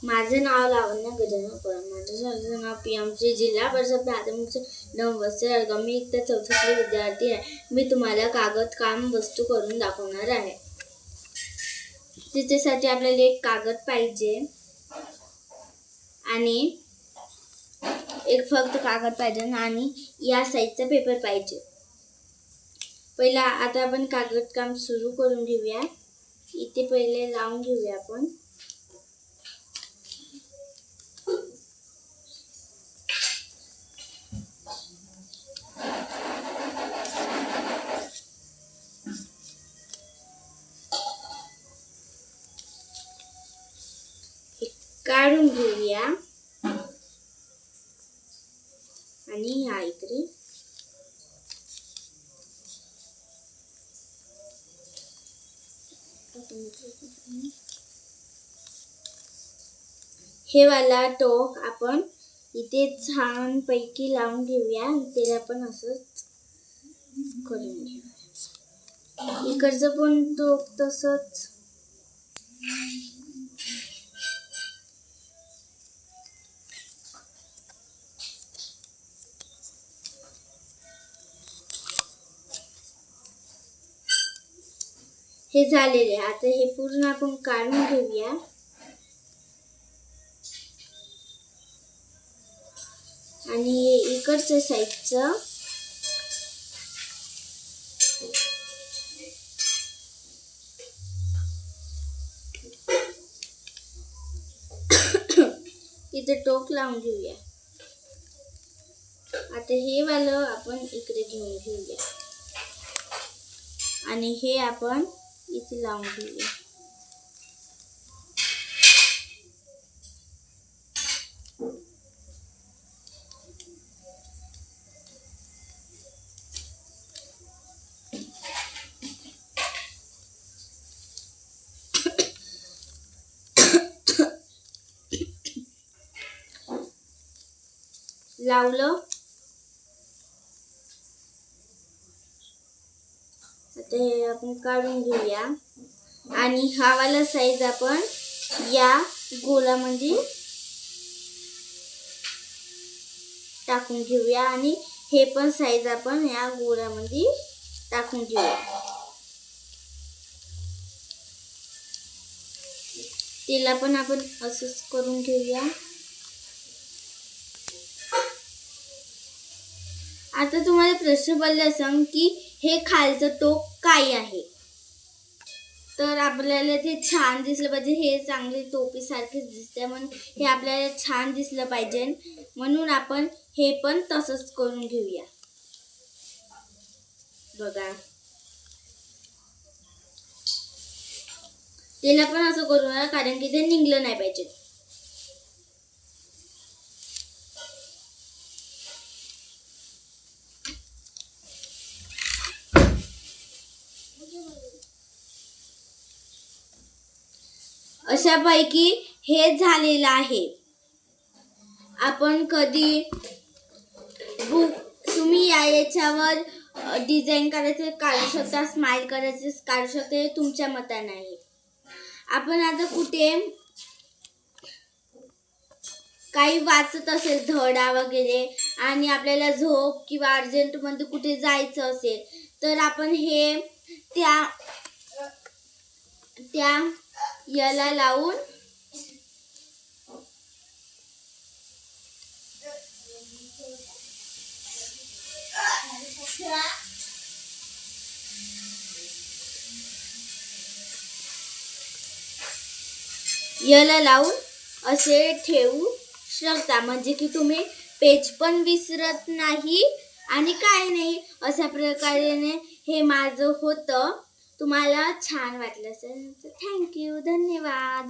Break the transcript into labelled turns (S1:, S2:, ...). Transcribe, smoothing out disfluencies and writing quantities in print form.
S1: माझं नाव लावण्य गजानन पवार. माझ्या शाळेचं नाव पीएमसी जिल्हा परिषद प्राथमिक 9 वर्षे वर्ग. मी इयत्ता 4थीतले विद्यार्थी आहे. मी तुम्हाला कागद काम वस्तू करून दाखवणार आहे. त्याच्यासाठी आपल्याला एक कागद पाहिजे आणि एक फक्त कागद पाहिजे आणि या साईजचा पेपर पाहिजे. पहिला आता आपण कागद काम सुरू करून घेऊया. इथे पहिले लावून घेऊया आपण. काढून घेऊया आणि ह्या इकडे हे वाला टोक आपण इथे छान पैकी लावून घेऊया. त्याला आपण असंच करून घेऊया. इकडचं पण टोक तसंच. हे झालेले. आता हे पूर्ण आपण काढून घेऊया. आणि इकडच्या साईडचं इथे टोक लावून घेऊया. आता हे वालं आपण इकडे घेऊन घेऊया आणि हे आपण इथे लावून घेऊया. लावलं. आता हे आपण काढून घेऊया आणि हा वाला साईज आपण या गोलामध्ये टाकून घेऊया आणि हे पण साईज आपण या गोलामध्ये टाकून घेऊया. त्याला पण आपण असंच करून घेऊया. आता तुम्हाला प्रश्न पडला असेल की हे खालचं टोक काय आहे, तर आपल्याला ते छान दिसलं पाहिजे. हे चांगले टोपीसारखेच दिसते म्हणून हे आपल्याला छान दिसलं पाहिजे म्हणून आपण हे पण तसंच करून घेऊया. बघा, त्याला पण असं करू नका कारण की ते निघलं नाही पाहिजे. अशापैकी हे झालेलं आहे. आपण कधी तुम्ही याच्यावर डिझाईन करायचे काढू शकता, स्माइल करायचे काढू शकता. हे तुमच्या मताने आहे. आपण आता कुठे काही वाचत असेल धडा वगैरे आणि आपल्याला झोप किंवा अर्जंटमध्ये कुठे जायचं असेल तर आपण हे त्या याला लावून याला लावून असे ठेवू शकता. म्हणजे की तुम्ही पेज पण विसरत नाही आणि काय नाही. अशा प्रकारे हे माझं होतं. तुम्हाला छान वाटलं असेल तर थँक्यू, धन्यवाद.